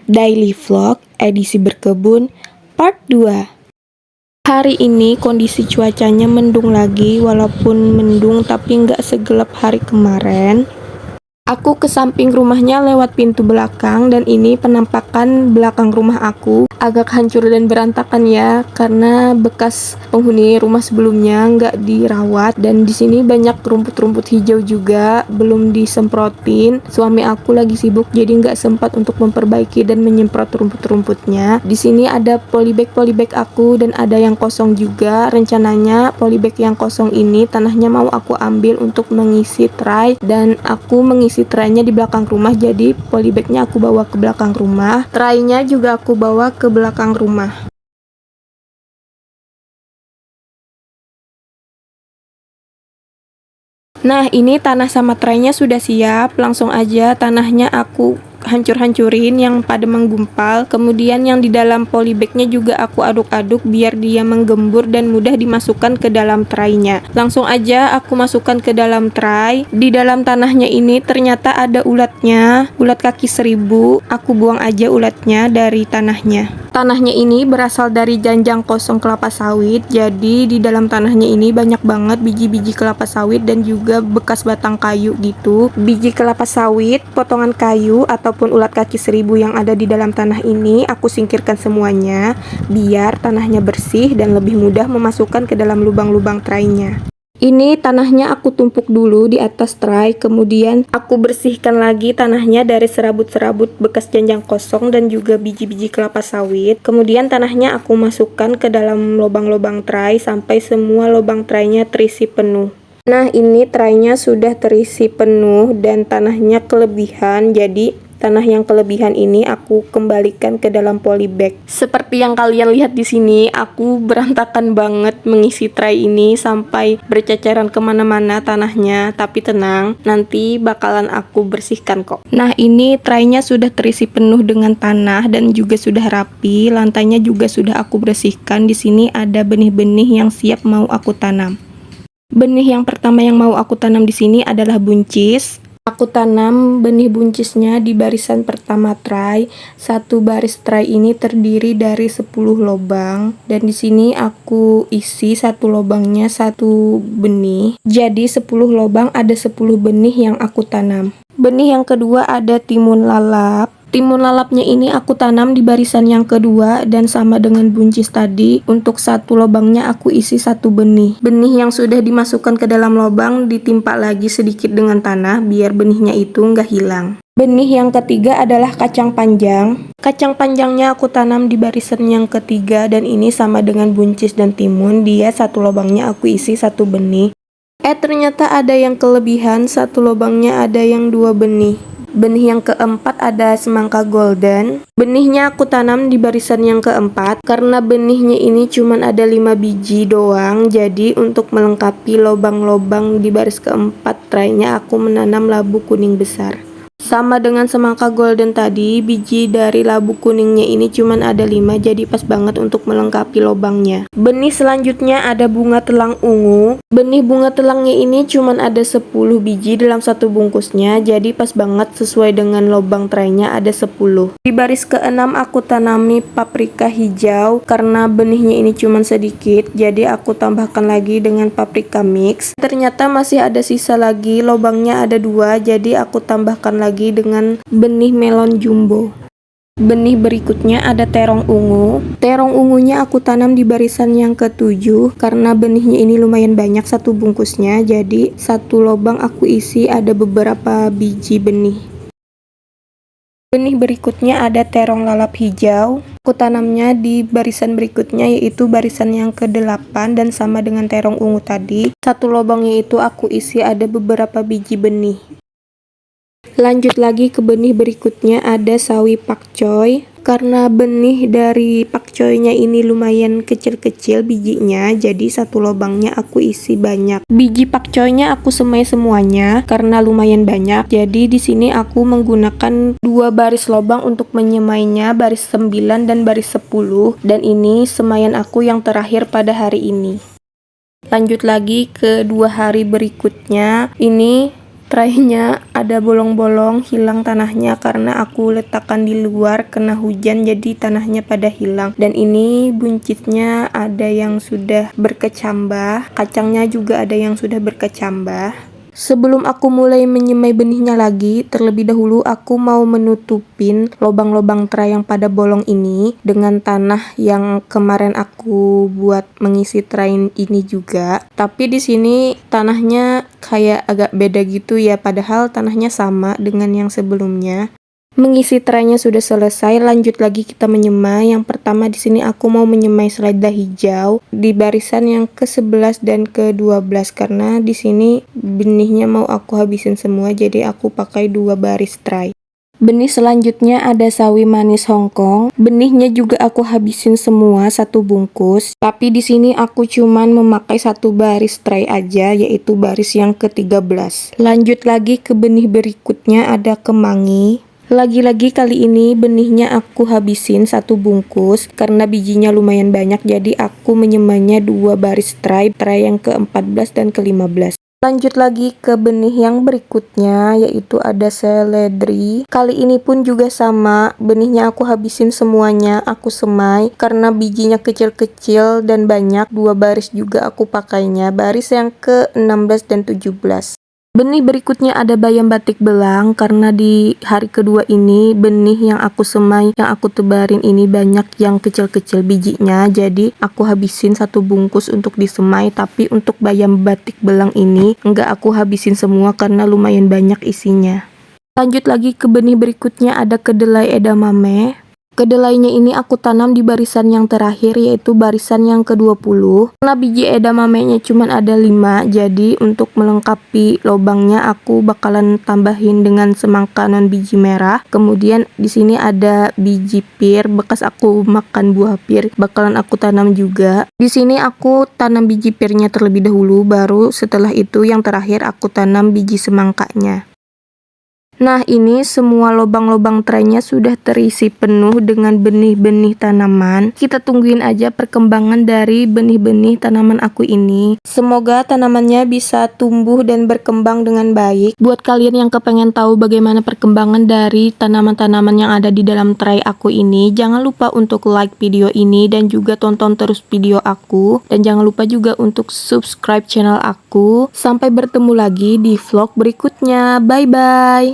Daily Vlog edisi berkebun part 2. Hari ini kondisi cuacanya mendung lagi, walaupun mendung tapi nggak segelap hari kemarin. Aku ke samping rumahnya lewat pintu belakang, dan ini penampakan belakang rumah aku. Agak hancur dan berantakan ya, karena bekas penghuni rumah sebelumnya nggak dirawat, dan di sini banyak rumput-rumput hijau juga, belum disemprotin. Suami aku lagi sibuk, jadi nggak sempat untuk memperbaiki dan menyemprot rumput-rumputnya. Di sini ada polybag aku, dan ada yang kosong juga. Rencananya polybag yang kosong ini tanahnya mau aku ambil untuk mengisi tray, dan aku mengisi traynya di belakang rumah, jadi polybagnya aku bawa ke belakang rumah, traynya juga aku bawa ke belakang rumah. Nah, ini tanah sama traynya sudah siap. Langsung aja tanahnya aku hancur-hancurin yang pada menggumpal. Kemudian yang di dalam polybagnya juga aku aduk-aduk biar dia menggembur dan mudah dimasukkan ke dalam traynya. Langsung aja aku masukkan ke dalam tray. Di dalam tanahnya ini ternyata ada ulatnya, ulat kaki 1000. Aku buang aja ulatnya dari tanahnya. Tanahnya ini berasal dari janjang kosong kelapa sawit, jadi di dalam tanahnya ini banyak banget biji-biji kelapa sawit dan juga bekas batang kayu gitu. Biji kelapa sawit, potongan kayu, ataupun ulat kaki 1000 yang ada di dalam tanah ini aku singkirkan semuanya biar tanahnya bersih dan lebih mudah memasukkan ke dalam lubang-lubang traynya. Ini tanahnya aku tumpuk dulu di atas tray, kemudian aku bersihkan lagi tanahnya dari serabut-serabut bekas janjang kosong dan juga biji-biji kelapa sawit. Kemudian tanahnya aku masukkan ke dalam lubang-lubang tray sampai semua lubang traynya terisi penuh. Nah, ini traynya sudah terisi penuh dan tanahnya kelebihan, jadi tanah yang kelebihan ini aku kembalikan ke dalam polybag. Seperti yang kalian lihat di sini, aku berantakan banget mengisi tray ini sampai berceceran kemana-mana tanahnya. Tapi tenang, nanti bakalan aku bersihkan kok. Nah, ini traynya sudah terisi penuh dengan tanah dan juga sudah rapi. Lantainya juga sudah aku bersihkan. Di sini ada benih-benih yang siap mau aku tanam. Benih yang pertama yang mau aku tanam di sini adalah buncis. Aku tanam benih buncisnya di barisan pertama tray. Satu baris tray ini terdiri dari 10 lubang, dan di sini aku isi satu lubangnya satu benih. Jadi 10 lubang ada 10 benih yang aku tanam. Benih yang kedua ada timun lalap. Timun lalapnya ini aku tanam di barisan yang kedua, dan sama dengan buncis tadi, untuk satu lubangnya aku isi satu benih. Benih yang sudah dimasukkan ke dalam lubang ditimpa lagi sedikit dengan tanah biar benihnya itu nggak hilang. Benih yang ketiga adalah kacang panjang. Kacang panjangnya aku tanam di barisan yang ketiga, dan ini sama dengan buncis dan timun, dia satu lubangnya aku isi satu benih. Ternyata ada yang kelebihan, satu lubangnya ada yang 2 benih. Benih yang keempat ada semangka golden. Benihnya aku tanam di barisan yang keempat, karena benihnya ini cuma ada 5 biji doang. Jadi untuk melengkapi lubang-lubang di baris keempat traynya aku menanam labu kuning besar. Sama dengan semangka golden tadi, biji dari labu kuningnya ini cuman ada 5, jadi pas banget untuk melengkapi lubangnya. Benih selanjutnya ada bunga telang ungu. Benih bunga telangnya ini cuman ada 10 biji dalam satu bungkusnya, jadi pas banget sesuai dengan lubang traynya ada 10. Di baris keenam aku tanami paprika hijau, karena benihnya ini cuman sedikit, jadi aku tambahkan lagi dengan paprika mix. Ternyata masih ada sisa lagi, lubangnya ada 2, jadi aku tambahkan lagi dengan benih melon jumbo. Benih berikutnya ada terong ungu. Terong ungunya aku tanam di barisan yang ke-7, karena benihnya ini lumayan banyak satu bungkusnya, jadi satu lubang aku isi ada beberapa biji benih. Benih berikutnya ada terong lalap hijau. Aku tanamnya di barisan berikutnya, yaitu barisan yang ke-8, dan sama dengan terong ungu tadi, satu lubangnya itu aku isi ada beberapa biji benih. Lanjut lagi ke benih berikutnya ada sawi pakcoy. Karena benih dari pakcoynya ini lumayan kecil-kecil bijinya, jadi satu lubangnya aku isi banyak. Biji pakcoynya aku semai semuanya karena lumayan banyak. Jadi di sini aku menggunakan 2 baris lubang untuk menyemainya, baris 9 dan baris 10. Dan ini semaian aku yang terakhir pada hari ini. Lanjut lagi ke 2 hari berikutnya. Ini Traynya ada bolong-bolong, hilang tanahnya karena aku letakkan di luar, kena hujan jadi tanahnya pada hilang. Dan ini buncisnya ada yang sudah berkecambah, kacangnya juga ada yang sudah berkecambah. Sebelum aku mulai menyemai benihnya lagi, terlebih dahulu aku mau menutupin lubang-lubang tray yang pada bolong ini dengan tanah yang kemarin aku buat mengisi tray ini juga. Tapi di sini tanahnya kayak agak beda gitu ya, padahal tanahnya sama dengan yang sebelumnya. Mengisi traynya sudah selesai, lanjut lagi kita menyemai. Yang pertama di sini aku mau menyemai selada hijau di barisan yang ke-11 dan ke-12 karena di sini benihnya mau aku habisin semua, jadi aku pakai 2 baris tray. Benih selanjutnya ada sawi manis Hongkong. Benihnya juga aku habisin semua 1 bungkus. Tapi di sini aku cuman memakai 1 baris tray aja, yaitu baris yang ke-13. Lanjut lagi ke benih berikutnya ada kemangi. Lagi-lagi kali ini benihnya aku habisin 1 bungkus karena bijinya lumayan banyak, jadi aku menyemainya 2 baris tray yang ke-14 dan ke-15. Lanjut lagi ke benih yang berikutnya, yaitu ada seledri. Kali ini pun juga sama, benihnya aku habisin semuanya, aku semai karena bijinya kecil-kecil dan banyak. 2 baris juga aku pakainya, baris yang ke-16 dan 17. Benih berikutnya ada bayam batik belang karena di hari kedua ini benih yang aku semai, yang aku tebarin ini banyak yang kecil-kecil bijinya, jadi aku habisin 1 bungkus untuk disemai. Tapi untuk bayam batik belang ini enggak aku habisin semua karena lumayan banyak isinya. Lanjut lagi ke benih berikutnya ada kedelai edamame. Kedelainya ini aku tanam di barisan yang terakhir, yaitu barisan yang ke-20. Karena biji edamamenya cuma ada 5, jadi untuk melengkapi lubangnya aku bakalan tambahin dengan semangka non biji merah. Kemudian di sini ada biji pir bekas aku makan buah pir, bakalan aku tanam juga. Di sini aku tanam biji pirnya terlebih dahulu, baru setelah itu yang terakhir aku tanam biji semangkanya. Nah, ini semua lubang-lubang traynya sudah terisi penuh dengan benih-benih tanaman. Kita tungguin aja perkembangan dari benih-benih tanaman aku ini. Semoga tanamannya bisa tumbuh dan berkembang dengan baik. Buat kalian yang kepengen tahu bagaimana perkembangan dari tanaman-tanaman yang ada di dalam tray aku ini, jangan lupa untuk like video ini dan juga tonton terus video aku. Dan jangan lupa juga untuk subscribe channel aku. Sampai bertemu lagi di vlog berikutnya. Bye-bye!